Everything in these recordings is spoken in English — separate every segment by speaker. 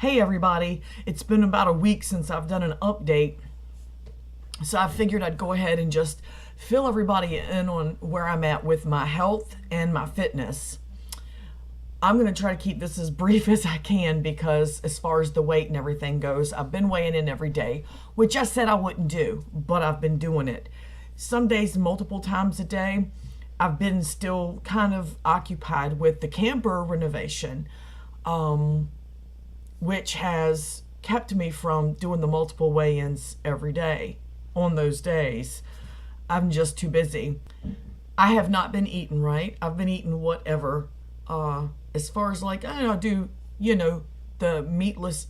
Speaker 1: Hey everybody, it's been about a week since I've done an update, so I figured I'd go ahead and just fill everybody in on where I'm at with my health and my fitness. I'm going to try to keep this as brief as I can because as far as the weight and everything goes, I've been weighing in every day, which I said I wouldn't do, but I've been doing it. Some days multiple times a day. I've been still kind of occupied with the camper renovation. Which has kept me from doing the multiple weigh-ins every day. On those days, I'm just too busy. I have not been eating right. I've been eating whatever. As far as like, I don't know, the meatless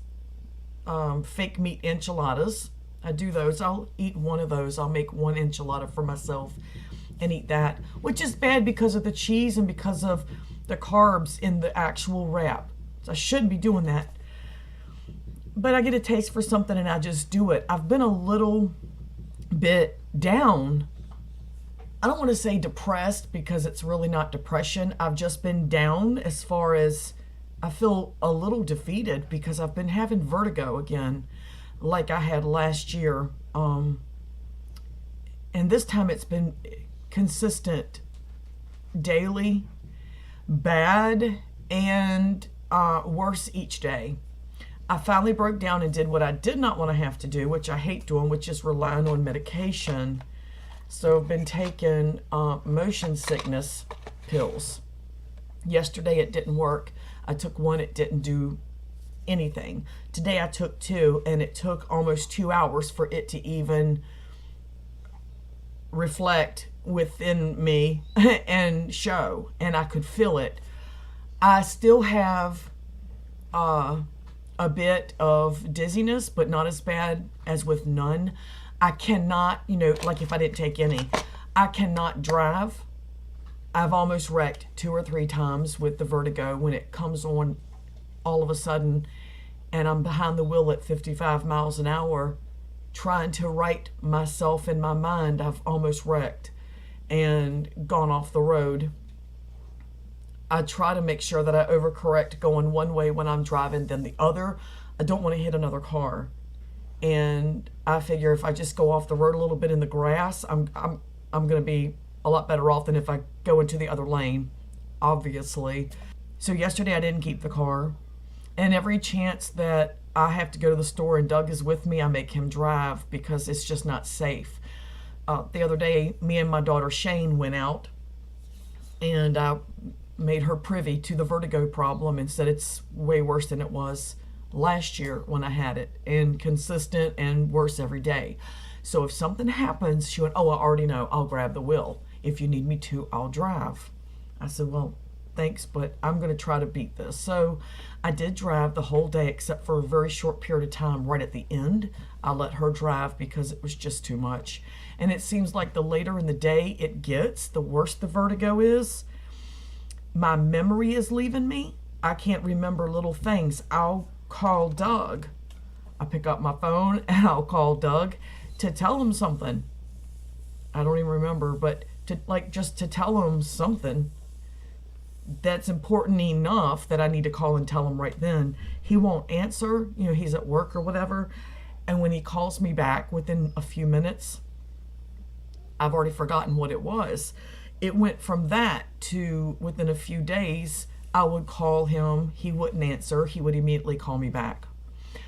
Speaker 1: fake meat enchiladas. I do those. I'll eat one of those. I'll make one enchilada for myself and eat that, which is bad because of the cheese and because of the carbs in the actual wrap. So I shouldn't be doing that. But I get a taste for something and I just do it. I've been a little bit down. I don't want to say depressed because it's really not depression. I've just been down as far as I feel a little defeated because I've been having vertigo again like I had last year. And this time it's been consistent daily, bad, and worse each day. I finally broke down and did what I did not want to have to do, which I hate doing, which is relying on medication. So I've been taking motion sickness pills. Yesterday it didn't work. I took one, it didn't do anything. Today I took two, and it took almost 2 hours for it to even reflect within me and show, and I could feel it. I still have a bit of dizziness, but not as bad as with none. I cannot, like if I didn't take any, I cannot drive. I've almost wrecked 2 or 3 times with the vertigo when it comes on all of a sudden and I'm behind the wheel at 55 miles an hour trying to right myself in my mind. I've almost wrecked and gone off the road. I try to make sure that I overcorrect going one way when I'm driving than the other. I don't want to hit another car. And I figure if I just go off the road a little bit in the grass, I'm going to be a lot better off than if I go into the other lane, obviously. So yesterday I didn't keep the car. And every chance that I have to go to the store and Doug is with me, I make him drive because it's just not safe. The other day, me and my daughter Shane went out and I made her privy to the vertigo problem and said it's way worse than it was last year when I had it, and consistent and worse every day. So if something happens, she went, "Oh, I already know, I'll grab the wheel. If you need me to, I'll drive." I said, "Well, thanks, but I'm going to try to beat this." So I did drive the whole day except for a very short period of time right at the end. I let her drive because it was just too much. And it seems like the later in the day it gets, the worse the vertigo is. My memory is leaving me. I can't remember little things. I'll call Doug. I pick up my phone and I'll call Doug to tell him something. I don't even remember, but just to tell him something that's important enough that I need to call and tell him right then. He won't answer. He's at work or whatever. And when he calls me back within a few minutes, I've already forgotten what it was. It went from that to within a few days, I would call him, he wouldn't answer, he would immediately call me back.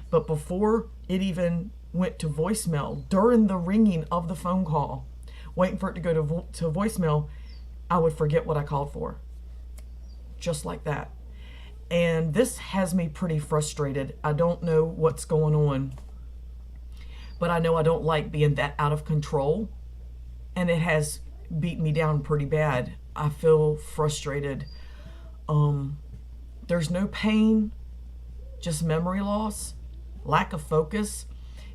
Speaker 1: But before it even went to voicemail, during the ringing of the phone call, waiting for it to go to voicemail, I would forget what I called for. Just like that. And this has me pretty frustrated. I don't know what's going on, but I know I don't like being that out of control, and it has beat me down pretty bad. I feel frustrated. There's no pain, just memory loss, lack of focus.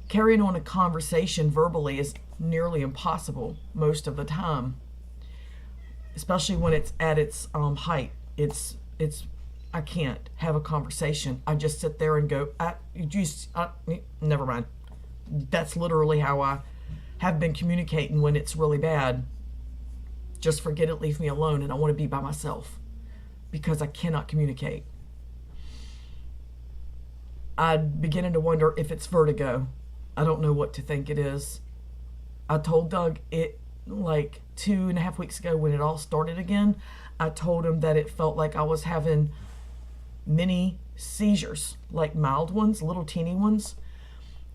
Speaker 1: Carrying on a conversation verbally is nearly impossible most of the time, especially when it's at its height. I can't have a conversation. I just sit there and go, never mind. That's literally how I have been communicating when it's really bad. Just forget it, leave me alone, and I want to be by myself because I cannot communicate. I'm beginning to wonder if it's vertigo. I don't know what to think it is. I told Doug it like 2.5 weeks ago when it all started again. I told him that it felt like I was having mini seizures, like mild ones, little teeny ones,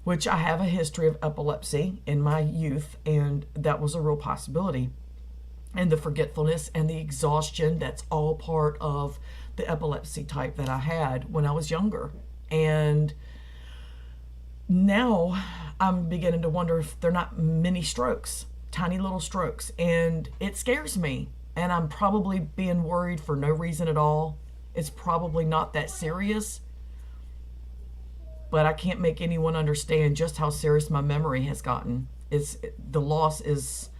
Speaker 1: which I have a history of epilepsy in my youth, and that was a real possibility. And the forgetfulness and the exhaustion, that's all part of the epilepsy type that I had when I was younger. And now I'm beginning to wonder if they're not mini strokes, tiny little strokes, and it scares me. And I'm probably being worried for no reason at all. It's probably not that serious, but I can't make anyone understand just how serious my memory has gotten. The loss is,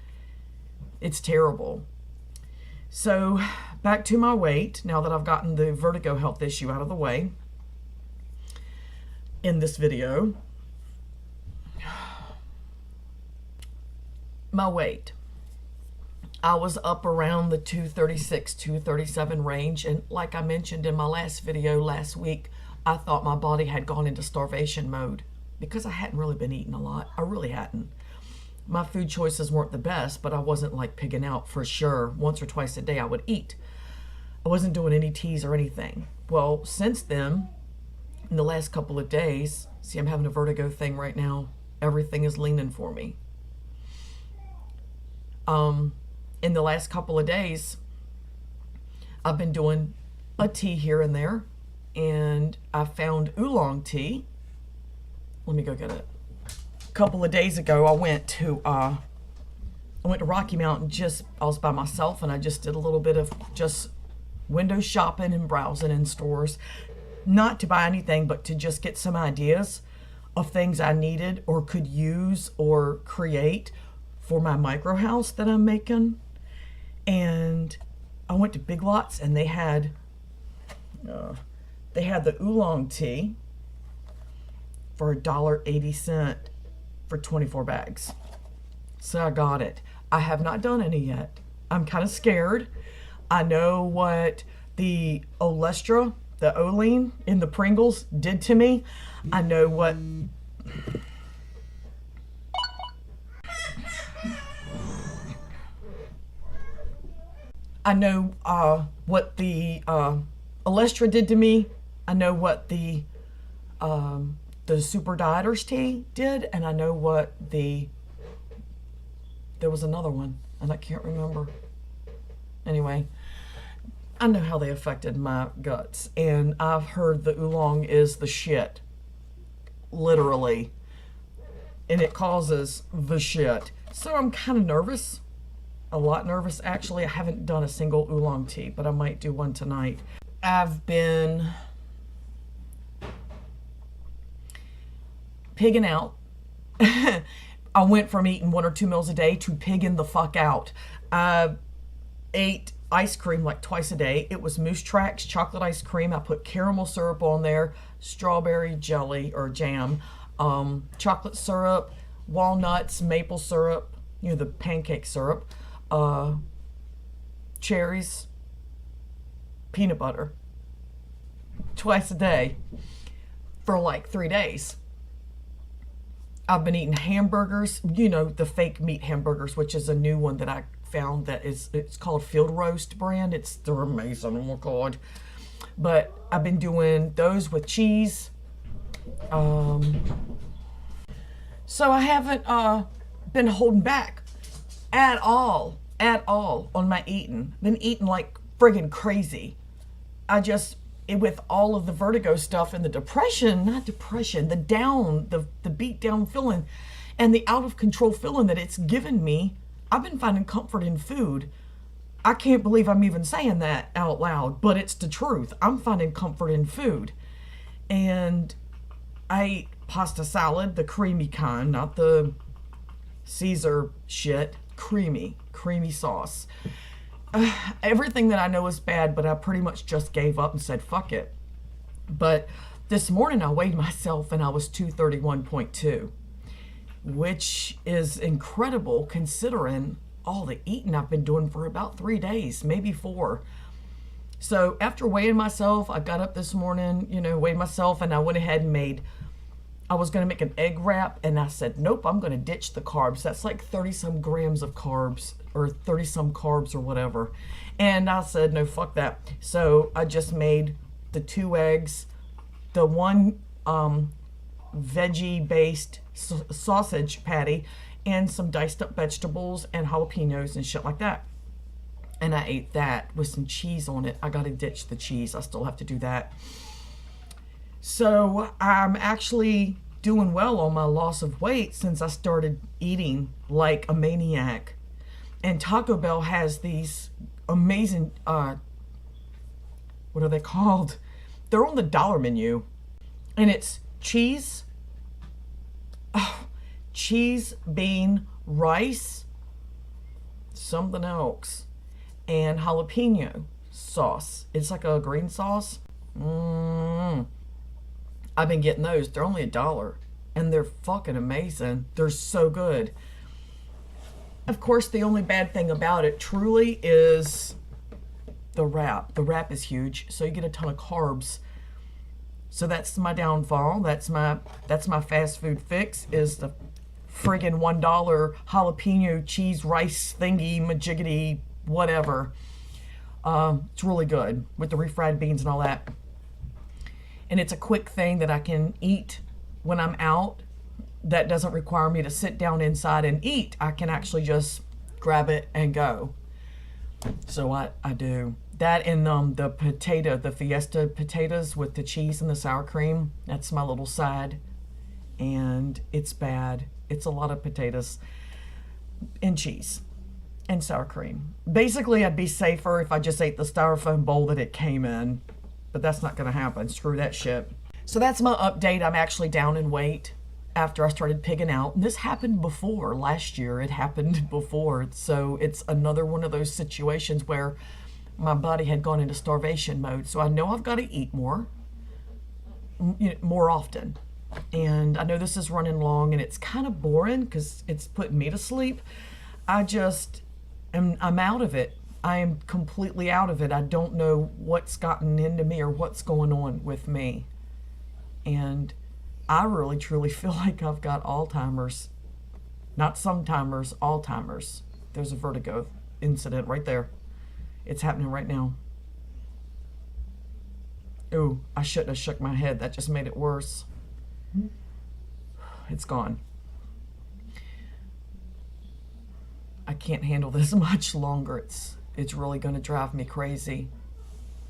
Speaker 1: it's terrible. So back to my weight, now that I've gotten the vertigo health issue out of the way in this video. My weight. I was up around the 236, 237 range, and like I mentioned in my last video last week, I thought my body had gone into starvation mode because I hadn't really been eating a lot. I really hadn't. My food choices weren't the best, but I wasn't like pigging out for sure. Once or twice a day I would eat. I wasn't doing any teas or anything. Well, since then, in the last couple of days, see, I'm having a vertigo thing right now. Everything is leaning for me. In the last couple of days, I've been doing a tea here and there, and I found oolong tea. Let me go get it. A couple of days ago, I went to Rocky Mountain. I was by myself, and I just did a little bit of just window shopping and browsing in stores, not to buy anything, but to just get some ideas of things I needed or could use or create for my micro house that I'm making. And I went to Big Lots, and they had the oolong tea for $1.80 for 24 bags. So I got it. I have not done any yet. I'm kind of scared. I know what the Olestra, the Olean in the Pringles did to me. I know what the Olestra did to me. I know what the Super Dieters tea did, and I know what there was another one, and I can't remember. Anyway, I know how they affected my guts, and I've heard the oolong is the shit, literally, and it causes the shit. So I'm kind of nervous. A lot nervous, actually. I haven't done a single oolong tea, but I might do one tonight. I've been pigging out. I went from eating 1 or 2 meals a day to pigging the fuck out. I ate ice cream like twice a day. It was Moose Tracks chocolate ice cream. I put caramel syrup on there, strawberry jelly or jam, chocolate syrup, walnuts, maple syrup, the pancake syrup, cherries, peanut butter, twice a day for like 3 days. I've been eating hamburgers, the fake meat hamburgers, which is a new one that I found that it's called Field Roast brand. They're amazing, oh my God. But I've been doing those with cheese. So I haven't been holding back at all on my eating. Been eating like friggin' crazy. With all of the vertigo stuff and the depression, the beat down feeling and the out of control feeling that it's given me, I've been finding comfort in food. I can't believe I'm even saying that out loud, but it's the truth. I'm finding comfort in food. And I ate pasta salad, the creamy kind, not the Caesar shit, creamy sauce. Everything that I know is bad, but I pretty much just gave up and said, fuck it. But this morning I weighed myself and I was 231.2, which is incredible considering all the eating I've been doing for about 3 days, maybe 4. So after weighing myself, I got up this morning, weighed myself, and I went ahead and I was going to make an egg wrap, and I said, nope, I'm going to ditch the carbs. That's like 30 some grams of carbs, or 30 some carbs or whatever. And I said, no, fuck that. So I just made the 2 eggs, the one veggie based sausage patty, and some diced up vegetables and jalapenos and shit like that. And I ate that with some cheese on it. I got to ditch the cheese. I still have to do that. So I'm actually doing well on my loss of weight since I started eating like a maniac. And Taco Bell has these amazing, what are they called? They're on the dollar menu. And it's cheese, cheese, bean, rice, something else, and jalapeno sauce. It's like a green sauce. I've been getting those. They're only $1, and they're fucking amazing. They're so good. Of course, the only bad thing about it truly is the wrap. The wrap is huge, so you get a ton of carbs. So that's my downfall. That's my fast food fix, is the friggin' $1 jalapeno cheese rice thingy majiggity whatever. It's really good with the refried beans and all that. And it's a quick thing that I can eat when I'm out. That doesn't require me to sit down inside and eat. I can actually just grab it and go. So I do that. And the Fiesta potatoes with the cheese and the sour cream. That's my little side. And it's bad. It's a lot of potatoes and cheese and sour cream. Basically, I'd be safer if I just ate the styrofoam bowl that it came in. But that's not going to happen. Screw that shit. So that's my update. I'm actually down in weight after I started pigging out. And this happened before. Last year it happened before. So it's another one of those situations where my body had gone into starvation mode. So I know I've got to eat more often. And I know this is running long and it's kind of boring because it's putting me to sleep. I'm out of it. I am completely out of it. I don't know what's gotten into me or what's going on with me. And I really truly feel like I've got Alzheimer's. Not sometimers, Alzheimer's. There's a vertigo incident right there. It's happening right now. Ooh, I shouldn't have shook my head. That just made it worse. It's gone. I can't handle this much longer. It's really going to drive me crazy.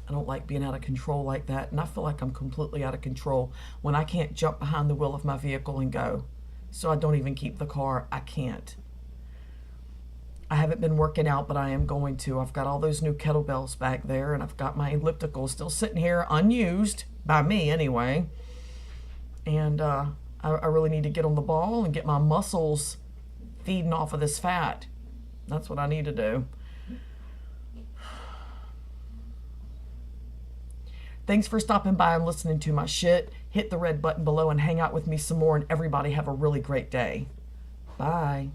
Speaker 1: I don't like being out of control like that. And I feel like I'm completely out of control when I can't jump behind the wheel of my vehicle and go. So I don't even keep the car. I can't. I haven't been working out, but I am going to. I've got all those new kettlebells back there, and I've got my elliptical still sitting here unused, by me anyway. And I really need to get on the ball and get my muscles feeding off of this fat. That's what I need to do. Thanks for stopping by and listening to my shit. Hit the red button below and hang out with me some more, and everybody have a really great day. Bye.